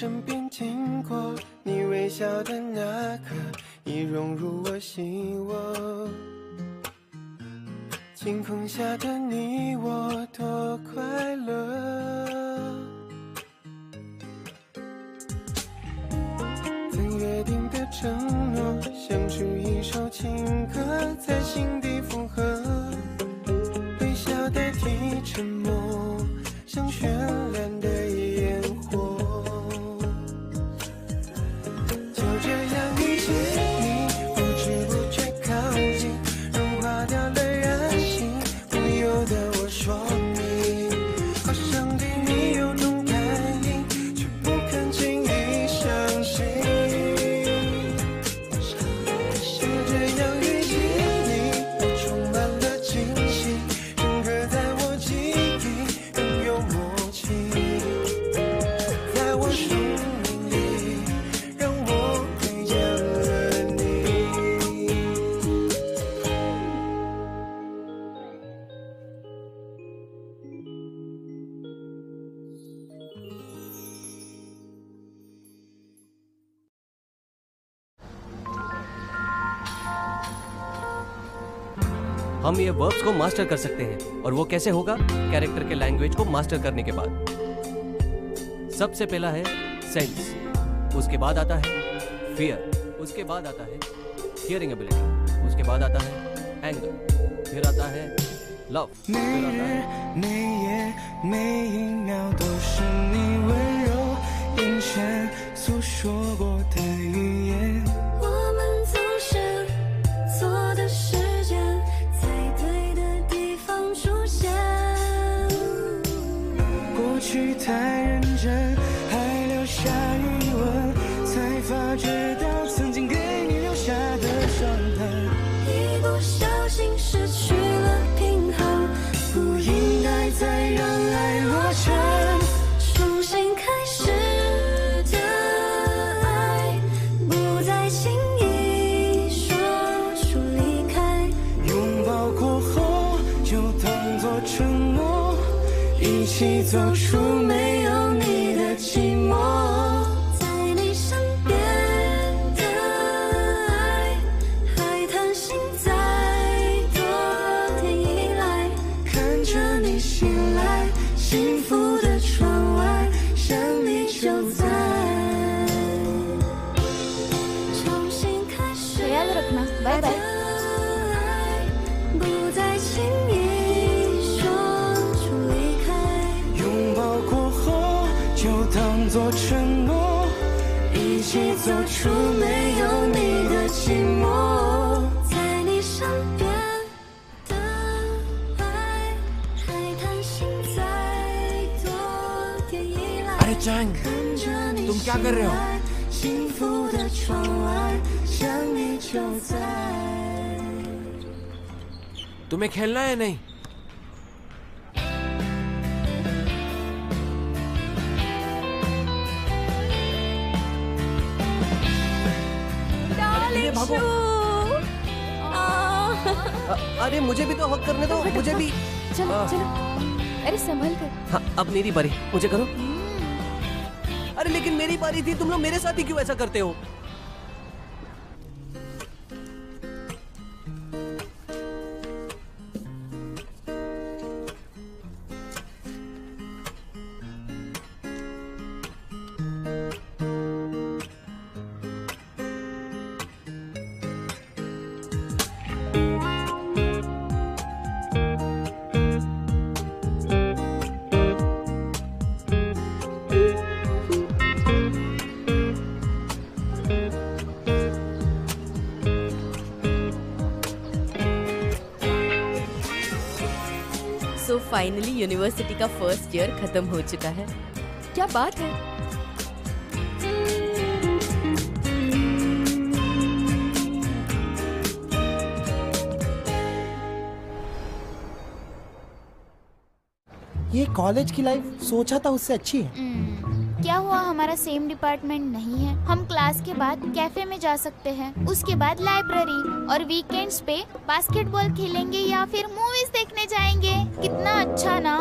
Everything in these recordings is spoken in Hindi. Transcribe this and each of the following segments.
身边经过，你微笑的那刻已融入我心窝。晴空下的你我多快乐，曾约定的承诺，像是一首情歌在心底附和，微笑代替沉默，像绚烂的烟火。就这样遇见你，不知不觉靠近，融化掉了任性，不由得我说明，好像对你有种感应，却不肯轻易相信。就这样遇见你，我充满了惊喜，深刻在我记忆，更有默契，在我生命里，让我遇见了你。हम ये वर्ब्स को मास्टर कर सकते हैं और वो कैसे होगा? कैरेक्टर के लैंग्वेज को मास्टर करने के बाद। सबसे पहला है सेंस, उसके बाद आता है फियर, उसके बाद आता है हियरिंग एबिलिटी, उसके बाद आता है एंगर, फिर आता है लव, 每 फिर आता 日 है 每夜每一秒都是你温柔眼神诉说过的语言。我们总是错的时间，在对的地方出现。过去太认真，还留下疑问，才发觉到曾经给你留下的伤痕。一不小心失去了平衡，不应该再让爱落成。重新开始的爱，不再轻易说出离开。拥抱过后就当作承诺，一起走出没有你的寂寞。在你身边的爱，还贪心再多点依赖。看着你醒来，幸福的窗外，想你就在。重新开始 ख्याल रखना, बाय बाय। 不再轻易说出离开。拥抱过后就当作承诺，一起走出没有你的寂寞。在你身边的爱，还贪心再多点依赖。 अरे चैंग, 看着你 तुम क्या कर रहे हो? 醒来，幸福的窗外，想你就在。 तुम्हें खेलना है नहीं? डार्लिंग भागो। शू। अरे मुझे भी तो हक करने दो, मुझे भी। चलो हाँ। चलो, अरे संभल कर। हाँ, अब मेरी बारी, मुझे करो। अरे लेकिन मेरी बारी थी, तुम लोग मेरे साथ ही क्यों ऐसा करते हो? सो फाइनली यूनिवर्सिटी का फर्स्ट ईयर खत्म हो चुका है। क्या बात है। ये कॉलेज की लाइफ सोचा था उससे अच्छी है। क्या हुआ, हमारा सेम डिपार्टमेंट नहीं है। हम क्लास के बाद कैफे में जा सकते हैं, उसके बाद लाइब्रेरी, और वीकेंड्स पे बास्केटबॉल खेलेंगे या फिर मूवीज देखने जाएंगे। कितना अच्छा ना।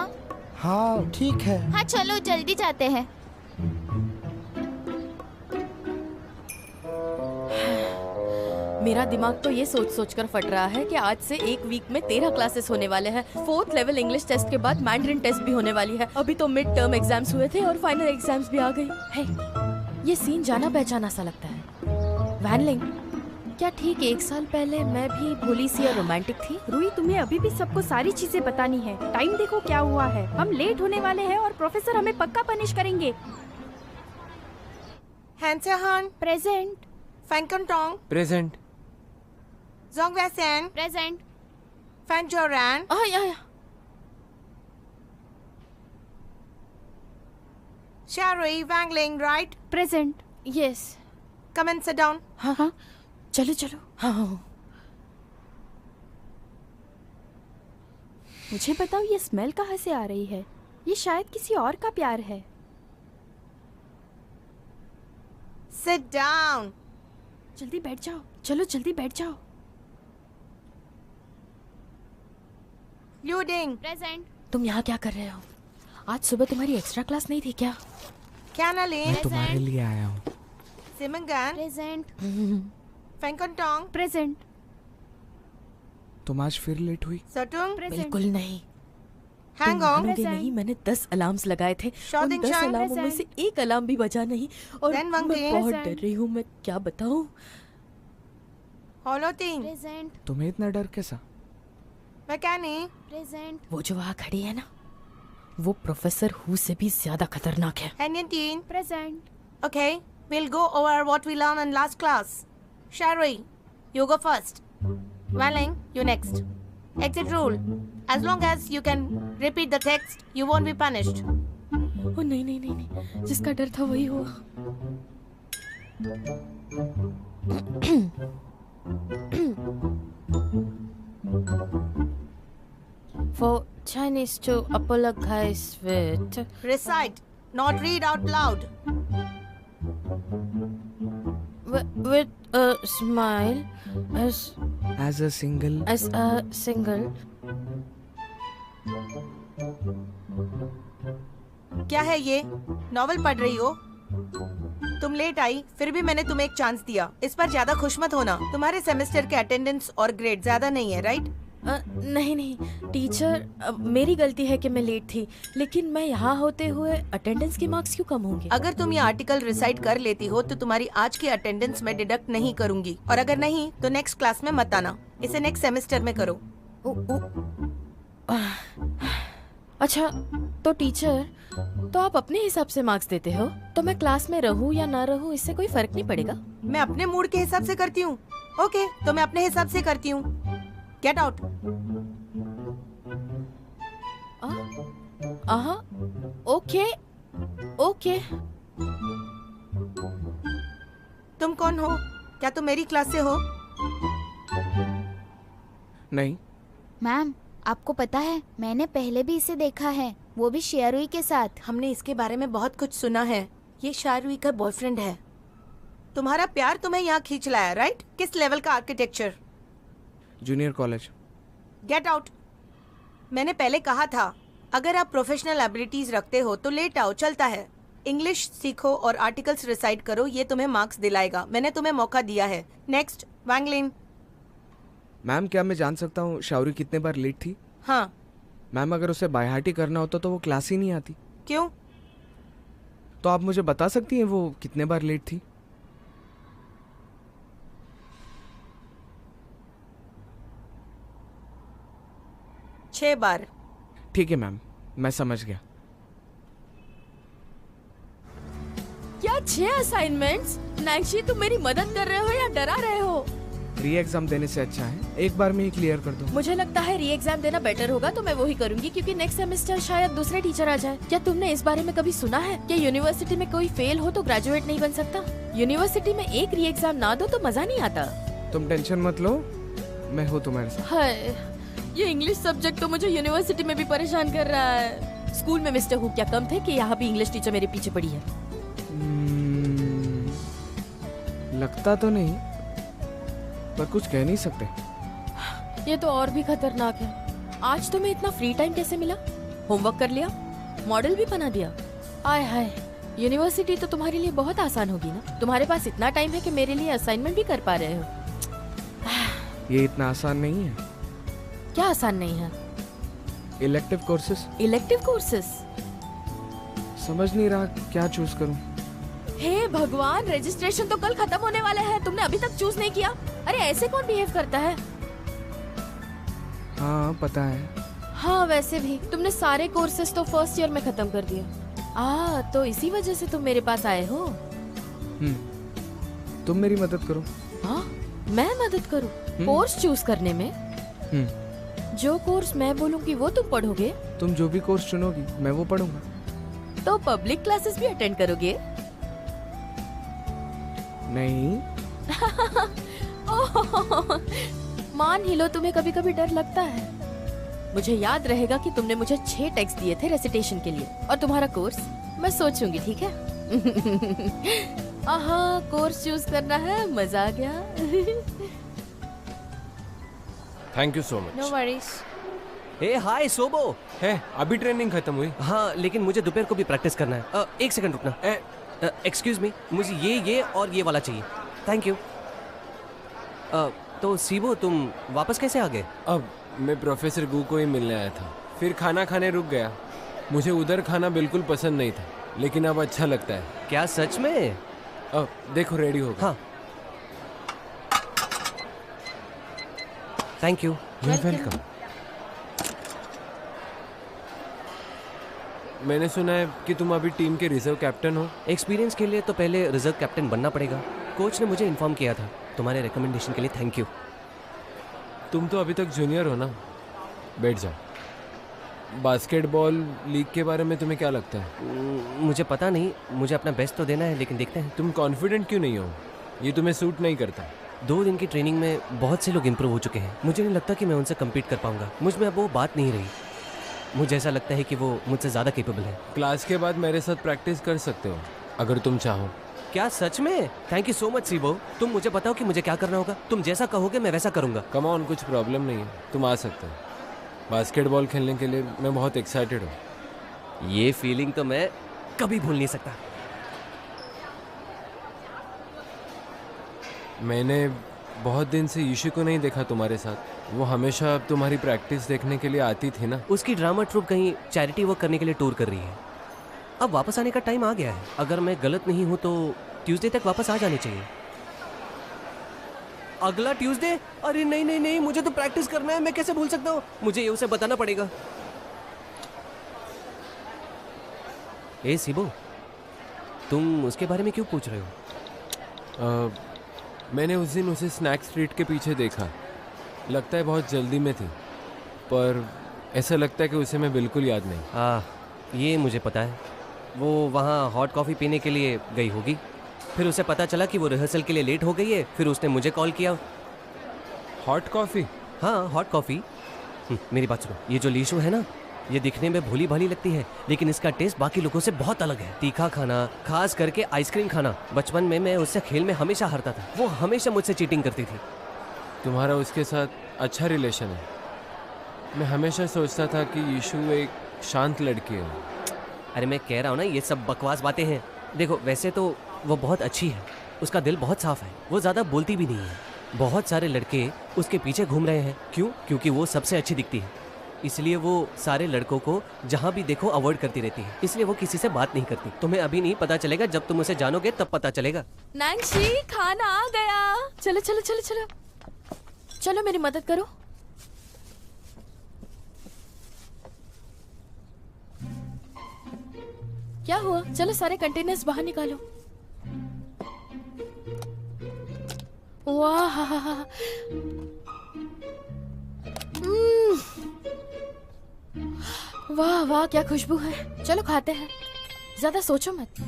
हाँ ठीक है। हाँ चलो जल्दी जाते हैं। मेरा दिमाग तो ये सोच सोच कर फट रहा है कि आज से एक वीक में 13 क्लासेस होने वाले हैं। 4th लेवल इंग्लिश टेस्ट के बाद मैंड्रिन टेस्ट भी होने वाली है। अभी तो मिड टर्म एग्जाम्स हुए थे और फाइनल एग्जाम्स भी आ गई है। ये सीन जाना पहचाना सा लगता है। वैनलिंग, क्या ठीक 1 साल पहले मैं भी भोली सी और रोमांटिक थी? रूही, तुम्हें अभी भी सबको सारी चीजें बतानी है। टाइम देखो क्या हुआ है, हम लेट होने वाले हैं और प्रोफेसर हमें पक्का पनिश करेंगे। हैंसेहान प्रेजेंट। फैंकनटोंग प्रेजेंट। जोंगवैसेन प्रेजेंट। फैंजोरान या शारुई वैंगलिंग राइट present. Yes. Come and sit down. हाँ हाँ, चलो चलो। हाँ, मुझे बताओ ये स्मेल कहाँ से आ रही है? ये शायद किसी और का प्यार है। Sit down. जल्दी बैठ जाओ, चलो जल्दी बैठ जाओ। ल्यूडिंग प्रेजेंट। तुम यहाँ क्या कर रहे हो? आज सुबह तुम्हारी एक्स्ट्रा क्लास नहीं थी क्या? कैनालिन तुम्हारे लिए आया हूँ। सिमंगन प्रेजेंट। फैंकनटोंग प्रेजेंट। तुम आज फिर लेट हुई? सटुंग बिल्कुल नहीं। तुम हैंगओंग मानोगे नहीं, मैंने 10 अलार्म्स लगाए थे। उन 10 शॉटिंग अलार्मों में से एक अलार्म भी बजा नहीं और Then मैं Wangting। बहुत डर रही हूँ। मैं क्या बताऊँ? होलोटिंग प्रेजेंट। तुम्हें इतना डर कैसा? मैकेनी प्रेजेंट। वो जो वहाँ खड़ी है ना, वो प्रोफेसर हु से भी ज्यादा खतरनाक है। हैनियंटीन present. Okay, we'll go over what we learned in last class. Sharui, you go first. Wanling, you next. Exit rule. As long as you can repeat the text, you won't be punished. ओ नहीं नहीं नहीं नहीं, जिसका डर था वही हुआ। For Chinese to apologize with Recite, not read out loud. with a smile as As a single. a single. क्या है ये? नॉवल पढ़ रही हो? तुम लेट आई, फिर भी मैंने तुम्हें एक चांस दिया। इस पर ज्यादा खुश मत होना। तुम्हारे सेमेस्टर के अटेंडेंस और ग्रेड ज्यादा नहीं है, राइट? नहीं नहीं टीचर, मेरी गलती है कि मैं लेट थी, लेकिन मैं यहाँ होते हुए अटेंडेंस के मार्क्स क्यों कम होंगे? अगर तुम ये आर्टिकल रिसाइट कर लेती हो तो तुम्हारी आज की अटेंडेंस में डिडक्ट नहीं करूंगी, और अगर नहीं तो नेक्स्ट क्लास में मत आना। इसे नेक्स्ट सेमेस्टर में करो। अच्छा तो टीचर, तो आप अपने हिसाब से मार्क्स देते हो, तो मैं क्लास में रहूं या ना रहूं इससे कोई फर्क नहीं पड़ेगा? मैं अपने मूड के हिसाब से करती हूँ। ओके, तो मैं अपने हिसाब से करती हूँ। Get out. Okay okay. तुम कौन हो? क्या तुम मेरी क्लास से हो? नहीं। मैम, आपको पता है मैंने पहले भी इसे देखा है, वो भी शारुई के साथ। हमने इसके बारे में बहुत कुछ सुना है। ये शारुई का बॉयफ्रेंड है। तुम्हारा प्यार तुम्हें यहाँ खींच लाया, राइट? किस लेवल का architecture? Junior college. Get out. मैंने पहले कहा था, अगर आप प्रोफेशनल एबिलिटीज रखते हो तो लेट आओ, चलता है। इंग्लिश सीखो और आर्टिकल्स रिसाइट करो, ये तुम्हें मार्क्स दिलाएगा। मैंने तुम्हें मौका दिया है। नेक्स्ट, वांगलिन। मैम, क्या मैं जान सकता हूँ शारुई कितने बार लेट थी? हाँ। मैम, अगर उसे बाय हार्ट ही करना होता तो वो क्लास ही नहीं आती। क्यों? तो आप मुझे बता सकती हैं वो कितने बार लेट थी? छह बार। ठीक है मैम, मैं समझ गया। क्या 6 असाइनमेंट्स? नैंसी, तुम मेरी मदद कर रहे हो या डरा रहे हो? री एग्जाम देने से अच्छा है एक बार में ही क्लियर कर दो। मुझे लगता है री एग्जाम देना बेटर होगा, तो मैं वही करूंगी, क्योंकि नेक्स्ट सेमेस्टर शायद दूसरे टीचर आ जाए। क्या तुमने इस बारे में कभी सुना है कि यूनिवर्सिटी में कोई फेल हो तो ग्रेजुएट नहीं बन सकता? यूनिवर्सिटी में एक री एग्जाम ना दो तो मजा नहीं आता। तुम टेंशन मत लो, मैं हूँ तुम्हारे साथ। हाय, ये इंग्लिश सब्जेक्ट तो मुझे यूनिवर्सिटी में भी परेशान कर रहा है। स्कूल में मिस्टर हु क्या कम थे कि यहाँ भी इंग्लिश टीचर मेरे पीछे पड़ी है। लगता तो नहीं, पर कुछ कह नहीं सकते। ये तो और भी खतरनाक है। आज तुम्हें इतना फ्री टाइम कैसे मिला? होमवर्क कर लिया, मॉडल भी बना दिया। आय हाय, यूनिवर्सिटी तो तुम्हारे लिए बहुत आसान होगी ना। तुम्हारे पास इतना टाइम है कि मेरे लिए असाइनमेंट भी कर पा रहे हो। ये इतना आसान नहीं है। क्या आसान नहीं है? Elective courses. Elective courses? समझ नहीं रहा क्या चूज करूं। हे भगवान, रजिस्ट्रेशन तो कल खत्म होने वाला है, तुमने अभी तक चूज नहीं किया? अरे ऐसे कौन बिहेव करता है? हाँ पता है। हाँ वैसे भी तुमने सारे कोर्सेज तो फर्स्ट ईयर में खत्म कर दिए। तो इसी वजह से तुम मेरे पास आए हो। तुम मेरी मदद करो। हाँ मैं मदद करूँ कोर्स चूज करने में? जो कोर्स मैं बोलूँगी वो तुम पढ़ोगे? तुम जो भी कोर्स चुनोगी मैं वो पढ़ूंगा। तो पब्लिक क्लासेस भी अटेंड करोगे? नहीं। मान ही लो तुम्हें कभी कभी डर लगता है। मुझे याद रहेगा कि तुमने मुझे 6 टेक्स्ट दिए थे रेसिटेशन के लिए, और तुम्हारा कोर्स मैं सोचूंगी, ठीक है? कोर्स चूज करना है, मजा आ गया। Thank you so much. No worries. Hey hi सोबो। है अभी ट्रेनिंग खत्म हुई? हाँ लेकिन मुझे दोपहर को भी प्रैक्टिस करना है। एक सेकंड रुकना। एक्सक्यूज मी, मुझे ये और ये वाला चाहिए। Thank you. तो सीबो तुम वापस कैसे आ गए? अब मैं प्रोफेसर गू को ही मिलने आया था, फिर खाना खाने रुक गया। मुझे उधर खाना बिल्कुल पसंद नहीं था, लेकिन अब अच्छा लगता है। क्या सच में? अब देखो रेडी हो गया। हाँ थैंक यू। You welcome. मैंने सुना है कि तुम अभी टीम के रिजर्व कैप्टन हो। एक्सपीरियंस के लिए तो पहले रिजर्व कैप्टन बनना पड़ेगा। कोच ने मुझे इन्फॉर्म किया था। तुम्हारे रिकमेंडेशन के लिए थैंक यू। तुम तो अभी तक जूनियर हो ना। बैठ जाओ। बास्केटबॉल लीग के बारे में तुम्हें क्या लगता है? मुझे पता नहीं, मुझे अपना बेस्ट तो देना है, लेकिन देखते हैं। तुम कॉन्फिडेंट क्यों नहीं हो? ये तुम्हें सूट नहीं करता। 2 दिन की ट्रेनिंग में बहुत से लोग इम्प्रूव हो चुके हैं। मुझे नहीं लगता कि मैं उनसे कम्पीट कर पाऊंगा। मुझ में अब वो बात नहीं रही। मुझे ऐसा लगता है कि वो मुझसे ज़्यादा केपेबल है। क्लास के बाद मेरे साथ प्रैक्टिस कर सकते हो अगर तुम चाहो। क्या सच में? Thank you so much SIBO. तुम मुझे बताओ कि मुझे क्या करना होगा। तुम जैसा कहोगे मैं वैसा करूंगा। कम ऑन, कुछ प्रॉब्लम नहीं है, तुम आ सकते हो। बास्केटबॉल खेलने के लिए मैं बहुत एक्साइटेड हूँ। ये फीलिंग तो मैं कभी भूल नहीं सकता। मैंने बहुत दिन से यीशु को नहीं देखा तुम्हारे साथ। वो हमेशा तुम्हारी प्रैक्टिस देखने के लिए आती थी ना। उसकी ड्रामा ट्रूप कहीं चैरिटी वर्क करने के लिए टूर कर रही है। अब वापस आने का टाइम आ गया है। अगर मैं गलत नहीं हूं तो ट्यूसडे तक वापस आ जाने चाहिए। अगला ट्यूसडे? अरे नहीं नहीं नहीं, मुझे तो प्रैक्टिस करना है। मैं कैसे भूल सकता हूँ? मुझे ये उसे बताना पड़ेगा। ए सिबो, तुम उसके बारे में क्यों पूछ रहे हो? मैंने उस दिन उसे स्नैक स्ट्रीट के पीछे देखा। लगता है बहुत जल्दी में थी, पर ऐसा लगता है कि उसे मैं बिल्कुल याद नहीं। ये मुझे पता है। वो वहाँ हॉट कॉफ़ी पीने के लिए गई होगी। फिर उसे पता चला कि वो रिहर्सल के लिए लेट हो गई है। फिर उसने मुझे कॉल किया। Hot coffee? हाँ हॉट कॉफ़ी। मेरी बात सुनो, ये जो लीशु है ना, ये दिखने में भोली भाली लगती है, लेकिन इसका टेस्ट बाकी लोगों से बहुत अलग है। तीखा खाना, खास करके आइसक्रीम खाना। बचपन में मैं उससे खेल में हमेशा हारता था। वो हमेशा मुझसे चीटिंग करती थी। तुम्हारा उसके साथ अच्छा रिलेशन है? मैं हमेशा सोचता था कि यीशु एक शांत लड़की है। अरे मैं कह रहा हूँ ना, ये सब बकवास बातें हैं। देखो वैसे तो वो बहुत अच्छी है, उसका दिल बहुत साफ है। वो ज़्यादा बोलती भी नहीं है। बहुत सारे लड़के उसके पीछे घूम रहे हैं। क्यों? क्योंकि वो सबसे अच्छी दिखती है। इसलिए वो सारे लड़कों को जहाँ भी देखो अवॉइड करती रहती है। इसलिए वो किसी से बात नहीं करती। तुम्हें अभी नहीं पता चलेगा, जब तुम उसे जानोगे तब पता चलेगा। नैंसी, खाना आ गया। चलो चलो चलो चलो चलो, मेरी मदद करो। क्या हुआ? चलो सारे कंटेनर्स बाहर निकालो। वाह, वाह वाह, क्या खुशबू है। चलो खाते हैं, ज्यादा सोचो मत।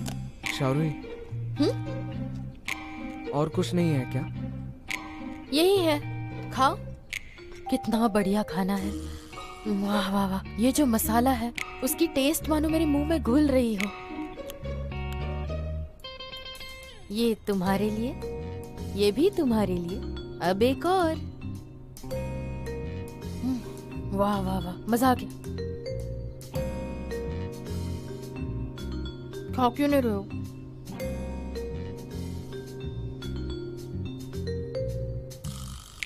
शावरी, और कुछ नहीं है क्या? यही है, खाओ। कितना बढ़िया खाना है। वाह वाह वाह, ये जो मसाला है उसकी टेस्ट मानो मेरे मुंह में घुल रही हो। ये तुम्हारे लिए, ये भी तुम्हारे लिए, अब एक और। वाह वाह वाह, मजा आ गया। खा क्यों नहीं रहे हो?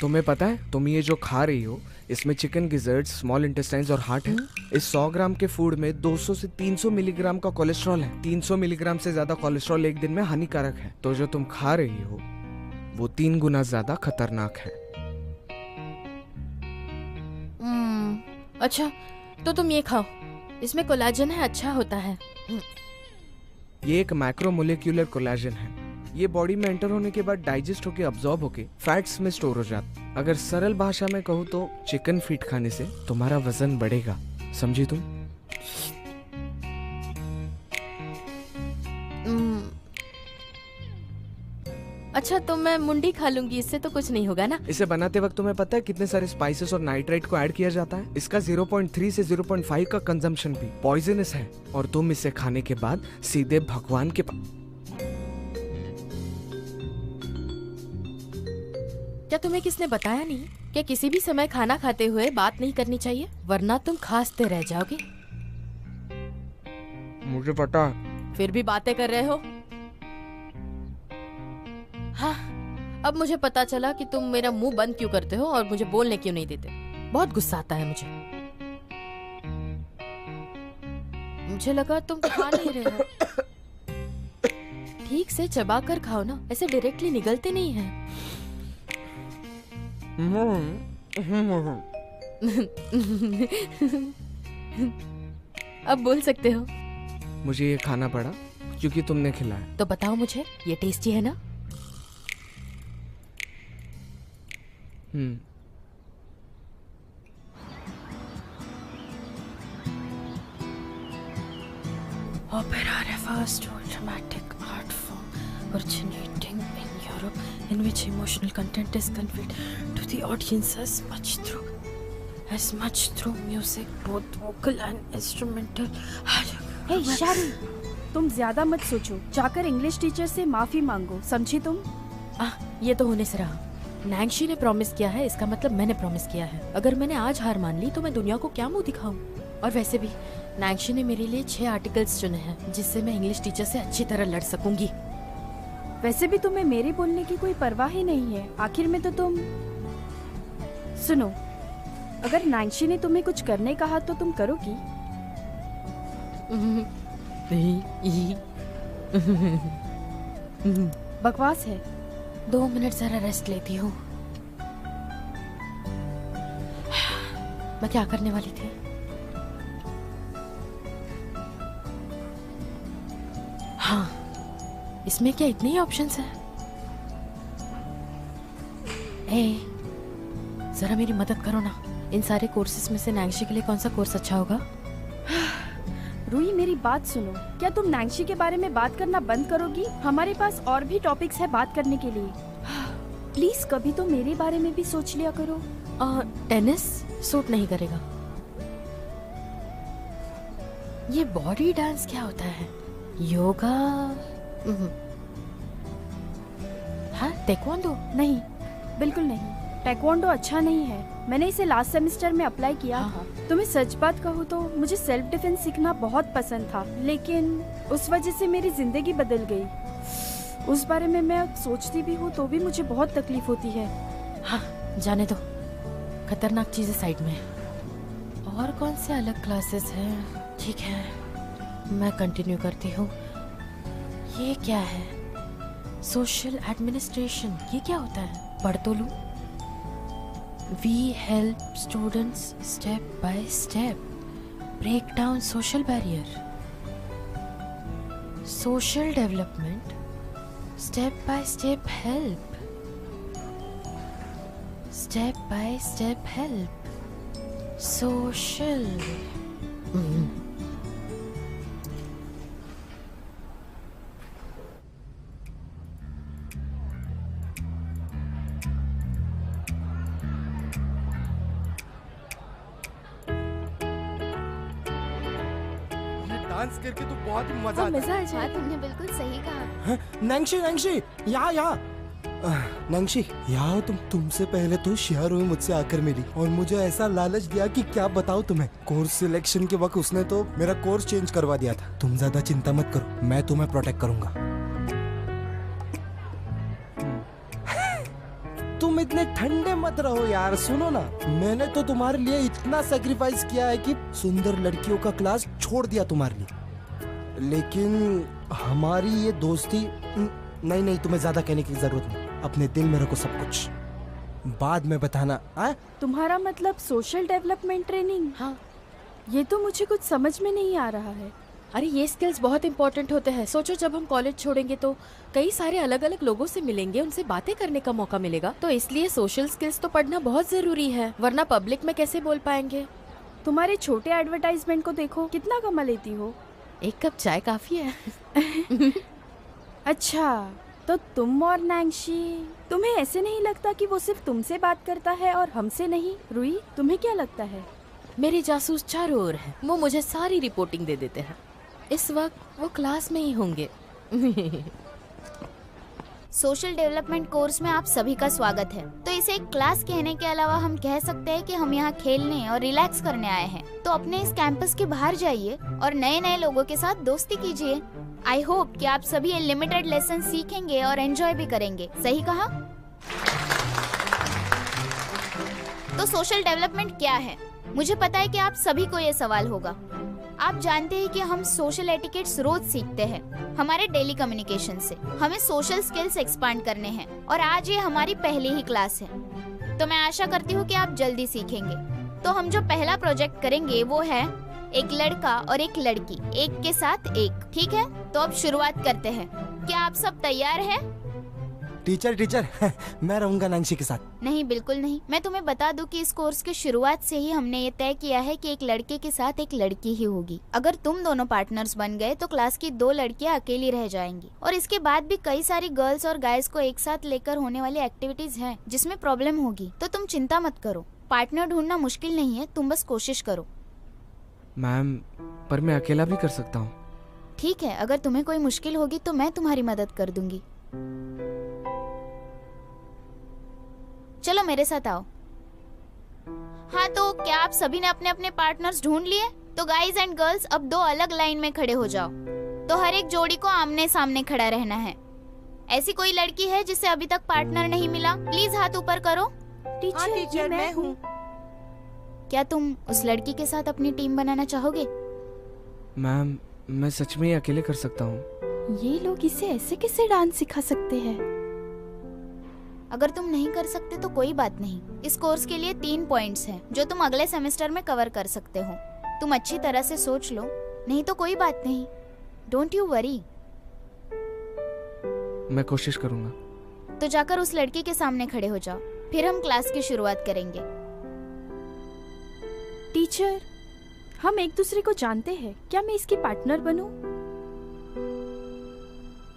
तुम्हें पता है तुम ये जो खा रही हो इसमें चिकन गिजर्ड, स्मॉल इंटेस्टाइन्स और हार्ट है। इस 100 ग्राम के फूड में 200 से 300 मिलीग्राम का कोलेस्ट्रॉल है। 300 मिलीग्राम से ज्यादा कोलेस्ट्रॉल एक दिन में हानिकारक है। तो जो तुम खा रही हो वो 3 गुना ज्यादा खतरनाक है। अच्छा तो तुम ये खाओ, इसमें कोलाजन है, अच्छा होता है। ये एक मैक्रोमोलेक्यूलर कोलाजन है। ये बॉडी में एंटर होने के बाद डाइजेस्ट होके अब्सॉर्ब होके फैट्स में स्टोर हो जाता। अगर सरल भाषा में कहूँ तो चिकन फीट खाने से तुम्हारा वजन बढ़ेगा, समझी तुम? अच्छा तो मैं मुंडी खा लूंगी, इससे तो कुछ नहीं होगा ना? इसे बनाते वक्त तुम्हें पता है कितने सारे स्पाइसेस और नाइट्राइट को ऐड किया जाता है? इसका 0.3 से 0.5 का कंजम्पशन भी पॉइजनस है और तुम इसे खाने के बाद सीधे भगवान के पास। क्या तुम्हें किसने बताया नहीं कि किसी भी समय खाना खाते हुए बात नहीं करनी चाहिए, वरना तुम खांसते रह जाओगे? मुझे पता है। फिर भी बातें कर रहे हो। हाँ, अब मुझे पता चला कि तुम मेरा मुंह बंद क्यों करते हो और मुझे बोलने क्यों नहीं देते। बहुत गुस्सा आता है मुझे। मुझे लगा तुम खा नहीं रहे हो। ठीक से चबा कर खाओ ना, ऐसे डायरेक्टली निगलते नहीं हैं। अब बोल सकते हो। मुझे ये खाना पड़ा क्योंकि तुमने खिलाया। तो बताओ मुझे, ये टेस्टी है ना? Opera refers to a dramatic art form originating in Europe in which emotional content is conveyed to the audience as much through music, both vocal and instrumental. हे शारी, तुम ज्यादा मत सोचो, जाकर इंग्लिश टीचर से माफी मांगो, समझी तुम? ये तो होने से रहा। नैंशी ने प्रॉमिस किया है, इसका मतलब मैंने प्रॉमिस किया है। अगर मैंने आज हार मान ली तो मैं दुनिया को क्या मुंह दिखाऊं? और वैसे भी नैंशी ने मेरे लिए 6 आर्टिकल्स चुने हैं जिससे मैं इंग्लिश टीचर से अच्छी तरह लड़ सकूंगी। वैसे भी तुम्हें मेरे बोलने की कोई परवाह ही नहीं है। आखिर में तो तुम सुनो, अगर नैंशी ने तुम्हें कुछ करने कहा तो तुम करोगी? बकवास है। 2 मिनट जरा रेस्ट लेती हूँ। मैं क्या करने वाली थी? हाँ, इसमें क्या इतने ही ऑप्शंस हैं? जरा मेरी मदद करो ना। इन सारे कोर्सेज में से नैंशी के लिए कौन सा कोर्स अच्छा होगा? रूही मेरी बात सुनो, क्या तुम नैंशी के बारे में बात करना बंद करोगी? हमारे पास और भी टॉपिक्स है बात करने के लिए। प्लीज कभी तो मेरे बारे में भी सोच लिया करो। टेनिस सूट नहीं करेगा। ये बॉडी डांस क्या होता है? योगा? हाँ, ताइक्वांडो? नहीं, बिल्कुल नहीं। ताइक्वांडो अच्छा नहीं है। मैंने इसे लास्ट सेमेस्टर में अप्लाई किया था। तुम्हें सच बात कहूँ तो मुझे सेल्फ डिफेंस सीखना बहुत पसंद था, लेकिन उस वजह से मेरी जिंदगी बदल गई। उस बारे में मैं सोचती भी हूँ तो भी मुझे बहुत तकलीफ होती है। हाँ, जाने दो, खतरनाक चीजें साइड में। और कौन से अलग क्लासेस हैं? ठीक है, मैं कंटिन्यू करती हूँ। ये क्या है? सोशल एडमिनिस्ट्रेशन, ये क्या होता है? पढ़ तो लूँ। We help students step by step break down social barrier. Social development, step by step help. Step by step help. Social. Dance करके तो बहुत ही मजा आता है। हाँ, तुमने बिल्कुल सही कहा। नैंशी, नैंशी, यहाँ तुमसे पहले तो शिया रूही मुझसे आकर मिली और मुझे ऐसा लालच दिया कि क्या बताऊँ तुम्हें। कोर्स सिलेक्शन के वक्त उसने तो मेरा कोर्स चेंज करवा दिया था। तुम ज्यादा चिंता मत करो, मैं तुम्हें प्रोटेक्ट करूंगा। तुम इतने ठंडे मत मत रहो यार, सुनो ना, मैंने तो तुम्हारे लिए इतना सेक्रीफाइस किया है कि सुंदर लड़कियों का क्लास छोड़ दिया तुम्हारे लिए, लेकिन हमारी ये दोस्ती नहीं नहीं, तुम्हें ज्यादा कहने की जरूरत नहीं, अपने दिल में रखो सब कुछ, बाद में बताना। तुम्हारा मतलब सोशल डेवलपमेंट ट्रेनिंग? हाँ, ये तो मुझे कुछ समझ में नहीं आ रहा है। अरे ये स्किल्स बहुत इंपॉर्टेंट होते हैं। सोचो जब हम कॉलेज छोड़ेंगे तो कई सारे अलग अलग लोगों से मिलेंगे, उनसे बातें करने का मौका मिलेगा, तो इसलिए सोशल स्किल्स तो पढ़ना बहुत जरूरी है, वरना पब्लिक में कैसे बोल पाएंगे। तुम्हारे छोटे एडवर्टाइजमेंट को देखो, कितना कमा लेती हो। 1 कप चाय काफी है। अच्छा, तो तुम और नैंशी, तुम्हें ऐसे नहीं लगता कि वो सिर्फ तुमसे बात करता है और हमसे नहीं? रुई, तुम्हें क्या लगता है? मेरे जासूस चारों ओर हैं, वो मुझे सारी रिपोर्टिंग दे देते हैं। इस वक्त वो क्लास में ही होंगे। सोशल डेवलपमेंट कोर्स में आप सभी का स्वागत है। तो इसे एक क्लास कहने के अलावा हम कह सकते हैं कि हम यहाँ खेलने और रिलैक्स करने आए हैं। तो अपने इस कैंपस के बाहर जाइए और नए नए लोगों के साथ दोस्ती कीजिए। आई होप कि आप सभी ये लिमिटेड लेसन सीखेंगे और एंजॉय भी करेंगे। सही कहा? तो सोशल डेवलपमेंट क्या है? मुझे पता है कि आप सभी को ये सवाल होगा। आप जानते हैं कि हम सोशल एटिकेट्स रोज सीखते हैं हमारे डेली कम्युनिकेशन से। हमें सोशल स्किल्स एक्सपांड करने हैं और आज ये हमारी पहली ही क्लास है। तो मैं आशा करती हूँ कि आप जल्दी सीखेंगे। तो हम जो पहला प्रोजेक्ट करेंगे वो है एक लड़का और एक लड़की, एक के साथ एक। ठीक है, तो अब शुरुआत करते हैं। क्या आप सब तैयार हैं? टीचर मैं रहूंगा नैंसी के साथ। नहीं, बिल्कुल नहीं। मैं तुम्हें बता दूं कि इस कोर्स की शुरुआत से ही हमने ये तय किया है कि एक लड़के के साथ एक लड़की ही होगी। अगर तुम दोनों पार्टनर्स बन गए तो क्लास की 2 लड़कियां अकेली रह जाएंगी। और इसके बाद भी कई सारी गर्ल्स और गाइज को एक साथ लेकर होने वाली एक्टिविटीज हैं जिसमें प्रॉब्लम होगी। तो तुम चिंता मत करो, पार्टनर ढूंढना मुश्किल नहीं है, तुम बस कोशिश करो। मैम, पर मैं अकेला भी कर सकता हूँ। ठीक है, अगर तुम्हें कोई मुश्किल होगी तो मैं तुम्हारी मदद कर दूंगी। चलो मेरे साथ आओ। हाँ, तो क्या आप सभी ने अपने अपने पार्टनर्स ढूंढ लिए? तो गाइज एंड गर्ल्स अब 2 अलग लाइन में खड़े हो जाओ। तो हर एक जोड़ी को आमने सामने खड़ा रहना है। ऐसी कोई लड़की है जिसे अभी तक पार्टनर नहीं मिला? प्लीज हाथ ऊपर करो। टीचर, मैं हूँ। क्या तुम उस लड़की के साथ अपनी टीम बनाना चाहोगे? मैम, मैं सच में ही अकेले कर सकता हूँ। ये लोग इसे ऐसे कैसे डांस सिखा सकते हैं? अगर तुम नहीं कर सकते तो कोई बात नहीं। इस कोर्स के लिए 3 पॉइंट्स हैं जो तुम अगले सेमेस्टर में कवर कर सकते हो। तुम अच्छी तरह से सोच लो, नहीं तो कोई बात नहीं। Don't you worry. मैं कोशिश करूंगा। तो जाकर उस लड़की के सामने खड़े हो जाओ, फिर हम क्लास की शुरुआत करेंगे। टीचर, हम एक दूसरे को जानते हैं, क्या मैं इसकी पार्टनर बनूं?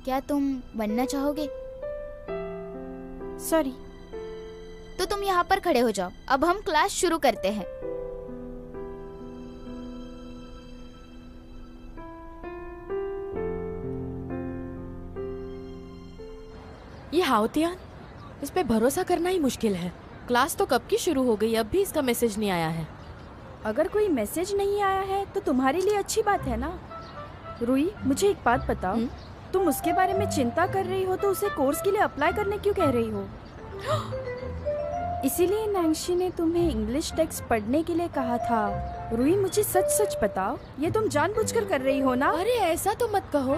क्या तुम बनना चाहोगे? सॉरी। तो तुम यहाँ पर खड़े हो जाओ। अब हम क्लास शुरू करते हैं। ये हाउतियान, इस पे भरोसा करना ही मुश्किल है। क्लास तो कब की शुरू हो गई, अब भी इसका मैसेज नहीं आया है। अगर कोई मैसेज नहीं आया है तो तुम्हारे लिए अच्छी बात है ना। रुई, मुझे एक बात बताओ, तुम उसके बारे में चिंता कर रही हो तो उसे कोर्स के लिए अप्लाई करने क्यों कह रही हो? इसीलिए नैंशी ने तुम्हें इंग्लिश टेक्स्ट पढ़ने के लिए कहा था। रुई, मुझे सच सच बताओ, ये तुम जानबूझकर कर रही हो ना? अरे ऐसा तो मत कहो।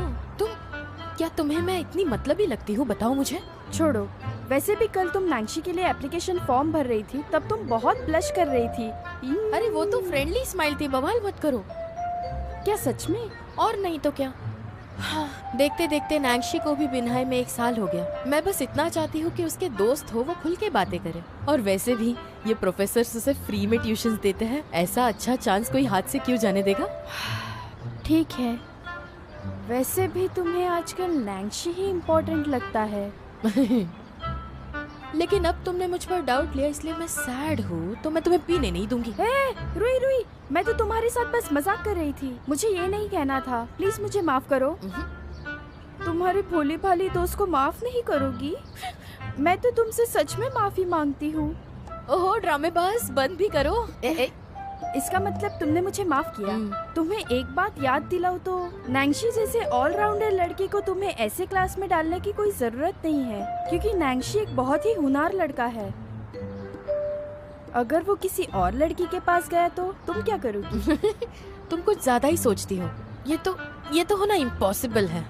क्या तुम्हें मैं इतनी मतलबी लगती हूँ? बताओ मुझे। छोड़ो, वैसे भी कल तुम नैंशी के लिए एप्लीकेशन फॉर्म भर रही थी, तब तुम बहुत ब्लश कर रही थी। अरे वो तो फ्रेंडली स्माइल थी, बवाल मत करो। क्या सच में? और नहीं तो क्या। हाँ, देखते देखते नैंशी को भी बिन्हाई में 1 साल हो गया। मैं बस इतना चाहती हूँ कि उसके दोस्त हो, वो खुल के बातें करे। और वैसे भी ये प्रोफेसर उसे फ्री में ट्यूशंस देते हैं, ऐसा अच्छा चांस कोई हाथ से क्यों जाने देगा। ठीक है, वैसे भी तुम्हें आजकल नैंशी ही इम्पोर्टेंट लगता है। लेकिन अब तुमने मुझ पर डाउट लिया, इसलिए मैं सैड हूँ, तो मैं तुम्हें पीने नहीं दूंगी। रुई रुई, मैं तो तुम्हारे साथ बस मजाक कर रही थी, मुझे ये नहीं कहना था। प्लीज मुझे माफ करो। तुम्हारी भोली भाली दोस्त को माफ नहीं करोगी? मैं तो तुमसे सच में माफी मांगती हूँ। ओहो ड्रामेबाज, बंद भी करो। इसका मतलब तुमने मुझे माफ किया। तुम्हें एक बात याद दिलाऊं तो नैंशी जैसे ऑलराउंडर लड़की को तुम्हें ऐसे क्लास में डालने की कोई जरूरत नहीं है, क्योंकि नैंशी एक बहुत ही होनहार लड़का है। अगर वो किसी और लड़की के पास गया तो तुम क्या करोगी? तुम कुछ ज्यादा ही सोचती हो। ये तो होना इम्पॉसिबल है।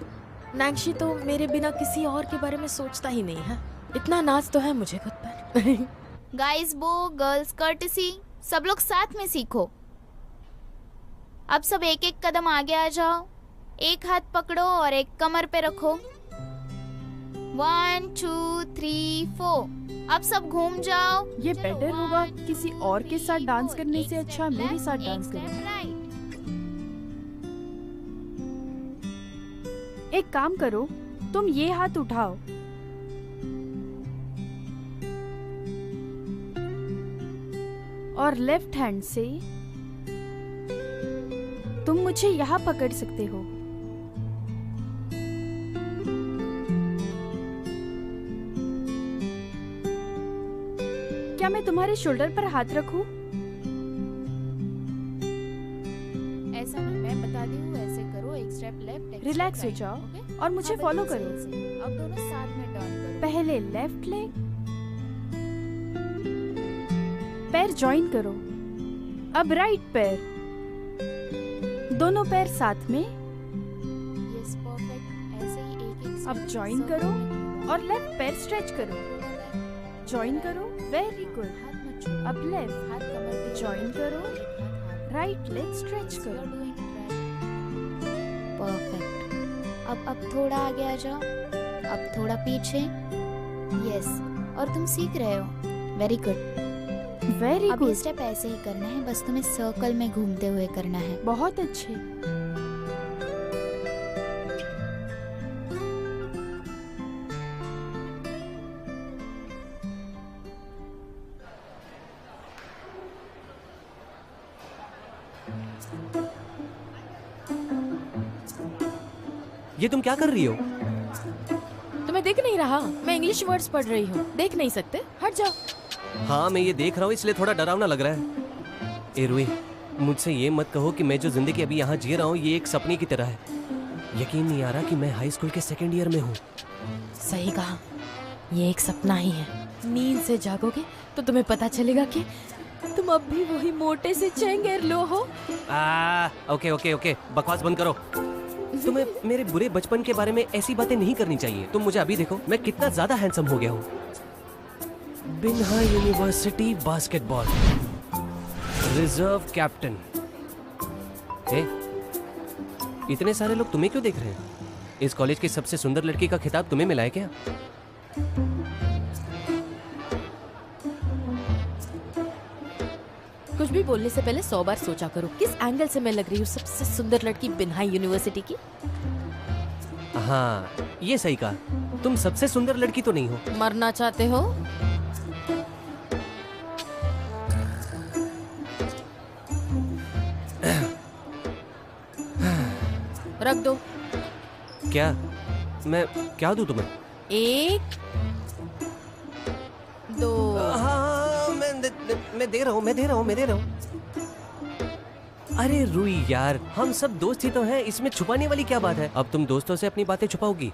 नैंशी तो मेरे बिना किसी और के बारे में सोचता ही नहीं है। इतना नाज तो है मुझे खुद पर। गाइस बो, गर्ल्स कर्टेसी, सब लोग साथ में सीखो। अब सब एक एक कदम आगे आ जाओ। एक हाथ पकड़ो और एक कमर पे रखो। 1 2 3 4। अब सब घूम जाओ। ये बेटर होगा किसी और के साथ डांस करने से अच्छा मेरे साथ डांस करो। एक काम करो, तुम ये हाथ उठाओ और लेफ्ट हैंड से तुम मुझे यहाँ पकड़ सकते हो। क्या मैं तुम्हारे शोल्डर पर हाथ रखूं? ऐसा नहीं, मैं बता दी हूँ, ऐसे करो। एक स्टेप लेफ्ट, रिलैक्स हो जाओ और मुझे फॉलो करो। अब दोनों साथ में टर्न करो। पहले लेफ्ट लेग, पैर जॉइन करो। अब राइट पैर, दोनों पैर साथ में। Yes, perfect. ऐसे ही एक अब जॉइन करो और लेफ्ट पैर स्ट्रेच करो। जॉइन करो, वेरी गुड। अब लेफ्ट हाथ कमर पे जॉइन करो, राइट लेग स्ट्रेच करो। परफेक्ट। अब थोड़ा आगे आ जाओ। अब थोड़ा पीछे। यस, और तुम सीख रहे हो। वेरी गुड, वेरी अब गुड। ये स्टेप ऐसे ही करना है, बस तुम्हें सर्कल में घूमते हुए करना है। बहुत अच्छे। ये तुम क्या कर रही हो? तुम्हें दिख नहीं रहा? मैं इंग्लिश वर्ड्स पढ़ रही हूँ। देख नहीं सकते? हट जाओ। हाँ, मैं ये देख रहा हूँ, इसलिए थोड़ा डरावना लग रहा है। ए रुई, मुझसे ये मत कहो कि मैं जो जिंदगी अभी यहाँ जी रहा हूँ ये एक सपने की तरह है। यकीन नहीं आ रहा कि मैं हाई स्कूल के 2nd ईयर में हूँ। सही कहा, ये एक सपना ही है। नींद से जागोगे तो तुम्हें पता चलेगा कि तुम अब भी वही मोटे से चेंगेरलो हो। ओके ओके ओके, बकवास बंद करो। तुम्हें मेरे बुरे बचपन के बारे में ऐसी बातें नहीं करनी चाहिए। तुम मुझे अभी देखो, मैं कितना ज्यादा हैंडसम हो गया हूँ। Binha university basketball reserve captain. इतने सारे लोग तुम्हें क्यों देख रहे हैं? इस कॉलेज की सबसे सुंदर लड़की का खिताब तुम्हें मिला है क्या? कुछ भी बोलने से पहले 100 बार सोचा करो, किस एंगल से मैं लग रही हूँ सबसे सुंदर लड़की बिन्हा यूनिवर्सिटी की। हाँ, ये सही कहा। तुम सबसे सुंदर लड़की तो नहीं हो। मरना चाहते हो? रख दो। क्या? मैं क्या दूं तुम्हें? 1 2। हाँ, मैं दे रहा हूँ। अरे रुई यार, हम सब दोस्त ही तो हैं, इसमें छुपाने वाली क्या बात है? अब तुम दोस्तों से अपनी बातें छुपाओगी?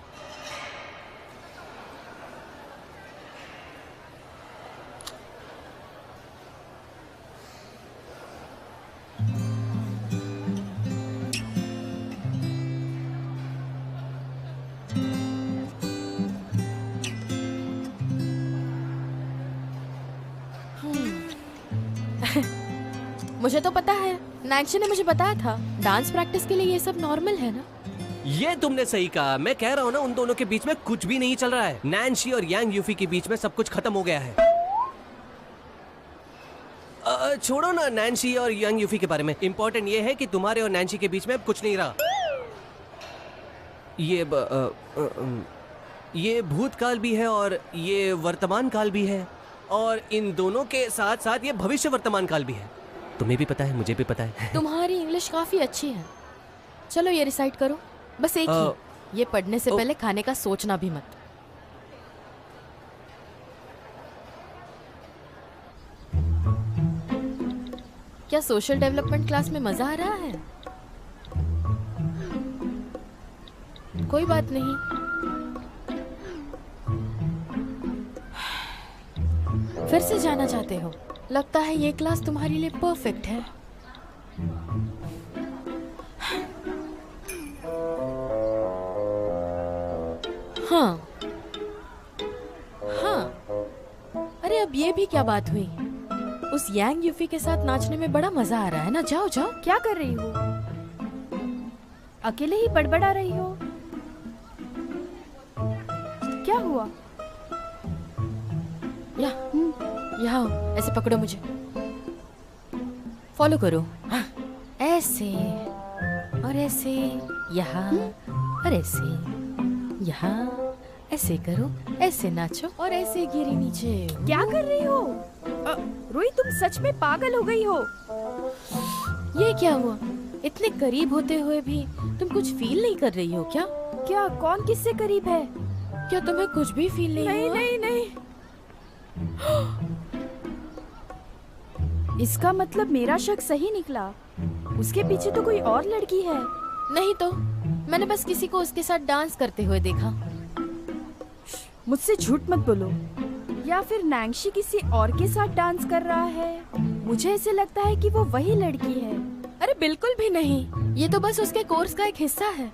मुझे तो पता है, नैंशी ने मुझे बताया था, डांस प्रैक्टिस के लिए ये सब नॉर्मल है ना। ये तुमने सही कहा। मैं कह रहा हूँ ना, उन दोनों के बीच में कुछ भी नहीं चल रहा है। नैंशी और यांग यूफी के बीच में सब कुछ खत्म हो गया है। छोड़ो ना नैंशी और यांग यूफी के बारे में। इम्पोर्टेंट ये है कि तुम्हारे और नैंशी के बीच में अब कुछ नहीं रहा। ये भूतकाल भी है और ये वर्तमान काल भी है, और इन दोनों के साथ साथ ये भविष्य वर्तमान काल भी है। तुम्हें भी पता है, मुझे भी पता है। तुम्हारी इंग्लिश काफी अच्छी है। चलो ये रिसाइट करो, बस एक ही। ये पढ़ने से पहले खाने का सोचना भी मत। क्या सोशल डेवलपमेंट क्लास में मजा आ रहा है? कोई बात नहीं। फिर से जाना चाहते हो? लगता है ये क्लास तुम्हारे लिए परफेक्ट है। हाँ हाँ, अरे अब ये भी क्या बात हुई? उस यांग यूफी के साथ नाचने में बड़ा मजा आ रहा है ना। जाओ जाओ। क्या कर रही हो? अकेले ही बड़बड़ा रही हो? क्या हुआ? यहाँ ऐसे पकड़ो मुझे, फॉलो करो। हाँ, ऐसे और ऐसे, यहाँ और ऐसे, यहाँ ऐसे करो, ऐसे नाचो और ऐसे गिरे नीचे। क्या कर रही हो? रूही, तुम सच में पागल हो गई हो। ये क्या हुआ? इतने करीब होते हुए भी तुम कुछ फील नहीं कर रही हो क्या? क्या? कौन किससे करीब है? क्या तुम्हें कुछ भी फील नहीं हुआ? नहीं नहीं। इसका मतलब मेरा शक सही निकला। उसके पीछे तो कोई और लड़की है। नहीं तो, मैंने बस किसी को उसके साथ डांस करते हुए देखा। मुझसे झूठ मत बोलो। या फिर नैंगशी किसी और के साथ डांस कर रहा है? मुझे ऐसे लगता है कि वो वही लड़की है। अरे बिल्कुल भी नहीं, ये तो बस उसके कोर्स का एक हिस्सा है।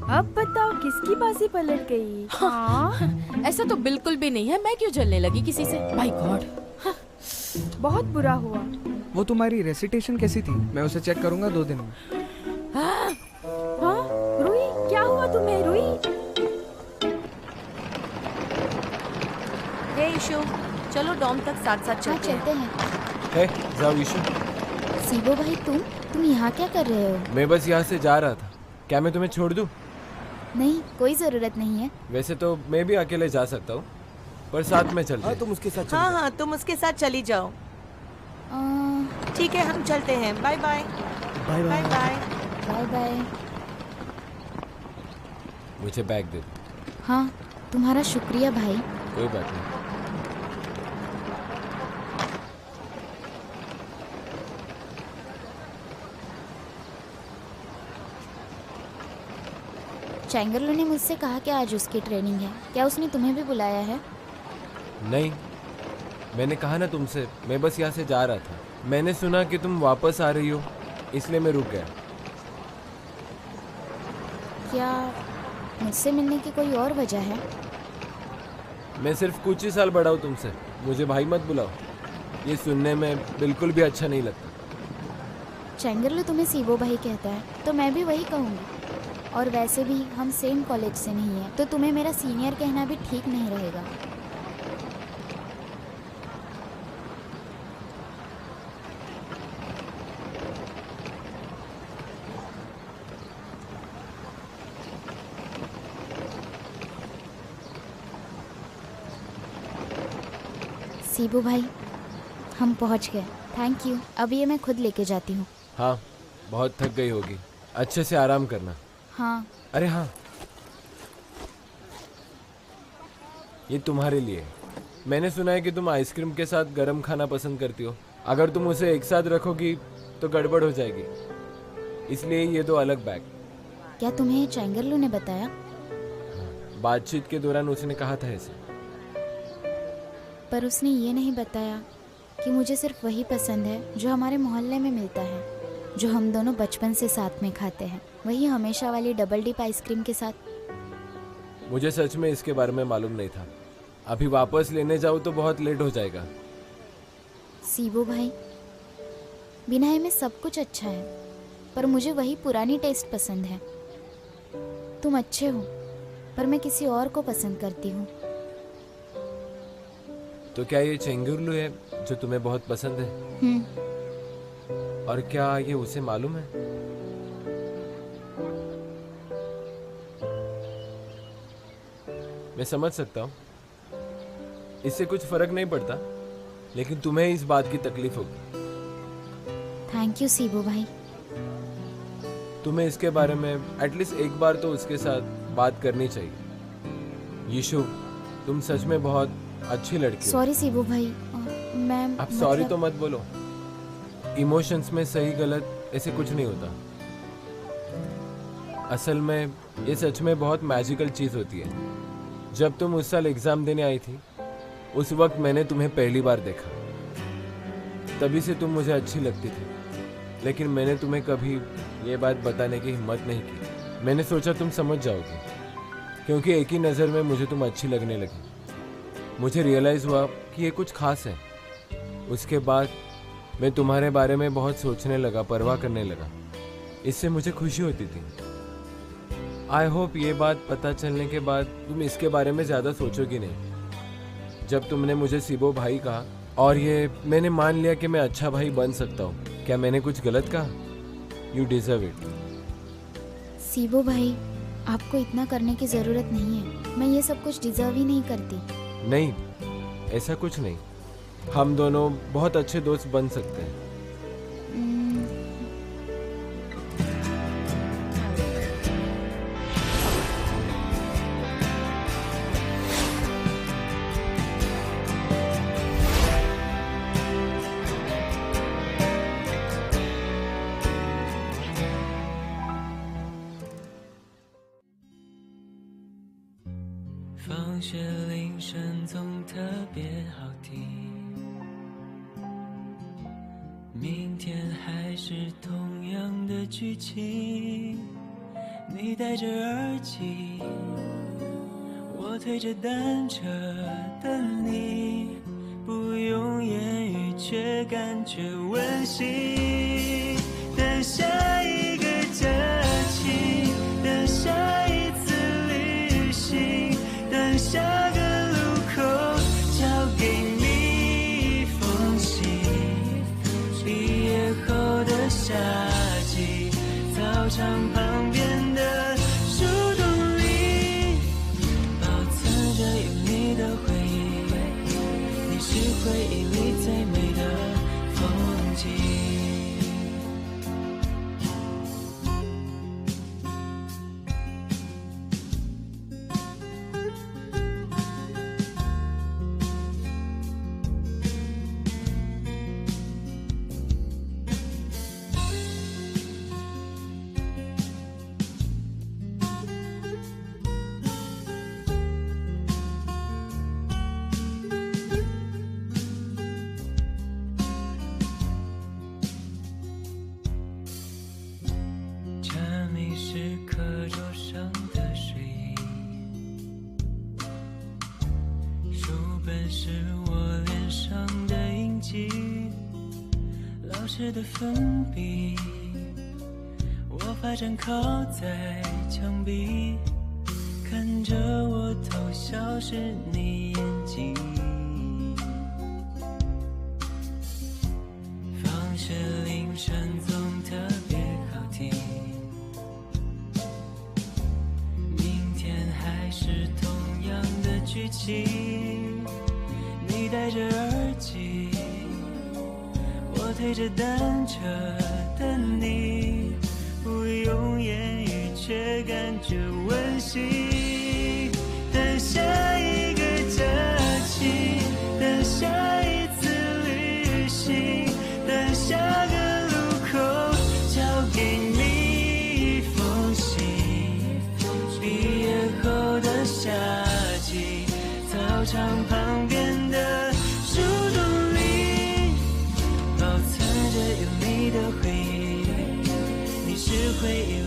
अब बताओ किसकी बाजी पलट गई? हाँ? ऐसा तो बिल्कुल भी नहीं है। मैं क्यों जलने लगी किसी से? माय गॉड, बहुत बुरा हुआ। वो तुम्हारी रेसिटेशन कैसी थी? मैं उसे चेक करूंगा 2 दिन में। हाँ? रूही, क्या हुआ तुम्हें? रूही, हे ईशु, चलो डॉम तक साथ साथ चलते हैं। हे, जाओ ईशु। सीबो भाई, तुम यहाँ क्या कर रहे हो? मैं बस यहाँ से जा रहा था। क्या मैं तुम्हें छोड़ दूं? नहीं, कोई जरूरत नहीं है। वैसे तो मैं भी अकेले जा सकता हूँ, पर साथ में चलते हैं। तुम उसके साथ हाँ हाँ, तुम उसके साथ चली जाओ। ठीक है, हम चलते हैं। Bye bye. Bye bye bye. Bye bye. मुझे बैग दे दो। हाँ, तुम्हारा शुक्रिया भाई। कोई बात नहीं। चैंगरलो ने मुझसे कहा कि आज उसकी ट्रेनिंग है। क्या उसने तुम्हें भी बुलाया है? नहीं, मैंने कहा ना तुमसे, मैं बस यहाँ से जा रहा था। मैंने सुना कि तुम वापस आ रही हो, इसलिए मैं रुक गया। क्या मुझसे मिलने की कोई और वजह है? मैं सिर्फ कुछ ही साल बड़ा हूँ तुमसे। मुझे भाई मत बुलाओ, ये सुनने में बिल्कुल भी अच्छा नहीं लगता। चैंगरलो तुम्हें सीबो भाई कहता है, तो मैं भी वही कहूँगी। और वैसे भी हम सेम कॉलेज से नहीं हैं, तो तुम्हें मेरा सीनियर कहना भी ठीक नहीं रहेगा। सीबू भाई, हम पहुंच गए। Thank you. अब ये मैं खुद लेके जाती हूँ। हाँ, बहुत थक गई होगी, अच्छे से आराम करना। हाँ। अरे हाँ, ये तुम्हारे लिए है। मैंने सुना है कि तुम आइसक्रीम के साथ गरम खाना पसंद करती हो। अगर तुम उसे एक साथ रखोगी तो गड़बड़ हो जाएगी, इसलिए ये 2 अलग बैग। क्या तुम्हें चैंगरलो ने बताया? बातचीत के दौरान उसने कहा था ऐसे। पर उसने ये नहीं बताया कि मुझे सिर्फ वही पसंद है जो हमारे मोहल्ले में मिलता है, जो हम दोनों बचपन से साथ में खाते हैं, वही हमेशा वाली डबल डिप आइसक्रीम के साथ। मुझे सच में इसके बारे में मालूम नहीं था। अभी वापस लेने जाऊँ तो बहुत लेट हो जाएगा। सीबो भाई, बिनाई में सब कुछ अच्छा है, पर मुझे वही पुरानी टेस्ट पसंद है। तुम अच्छे हो, पर मैं किसी और को पसंद करती हूँ। तो क्या ये चेंगुरलू है जो तुम्हें बहुत पसंद है? और क्या ये उसे मालूम है? मैं समझ सकता हूँ, इससे कुछ फर्क नहीं पड़ता, लेकिन तुम्हें इस बात की तकलीफ होगी। थैंक यू सीबो भाई। तुम्हें इसके बारे में एटलीस्ट एक बार तो उसके साथ बात करनी चाहिए। यीशु, तुम सच में बहुत अच्छी लड़की हो। सॉरी सीबो भाई, मैं अब सॉरी तो मत बोलो। इमोशंस में सही गलत ऐसे कुछ नहीं होता। असल में ये सच में बहुत मैजिकल चीज़ होती है। जब तुम उस साल एग्ज़ाम देने आई थी, उस वक्त मैंने तुम्हें पहली बार देखा, तभी से तुम मुझे अच्छी लगती थी, लेकिन मैंने तुम्हें कभी ये बात बताने की हिम्मत नहीं की। मैंने सोचा तुम समझ जाओगी, क्योंकि एक ही नज़र में मुझे तुम अच्छी लगने लगी। मुझे रियलाइज़ हुआ कि ये कुछ खास है। उसके बाद मैं तुम्हारे बारे में बहुत सोचने लगा, परवाह करने लगा। इससे मुझे खुशी होती थी। आई होप ये बात पता चलने के बाद तुम इसके बारे में ज़्यादा सोचोगी नहीं। जब तुमने मुझे सिबो भाई कहा और ये मैंने मान लिया कि मैं अच्छा भाई बन सकता हूँ, क्या मैंने कुछ गलत कहा? You deserve it. सिबो भाई, आपको इतना करने की ज़रूरत नहीं है। मैं ये सब कुछ डिजर्व ही नहीं करती। नहीं, ऐसा कुछ नहीं। हम दोनों बहुत अच्छे दोस्त बन सकते हैं।放学铃声总特别好听，明天还是同样的剧情。你戴着耳机，我推着单车等你，不用言语却感觉温馨。等下一个假期，等下一次旅行，等下个路口交给你一封信。毕业后的夏季，操场旁边的树洞里，保存着有你的回忆。你是回忆里最美的风景。的粉笔，我发展靠在墙壁，看着我偷笑是你眼睛。放学铃声总特别好听，明天还是同样的剧情。你戴着耳机，我推着单车等你，不用言语却感觉温馨。等下一个假期，等下一次旅行，等下个路口交给你一封信。毕业后的夏季，操场旁边的树洞里，保存着有你的回忆。你是回忆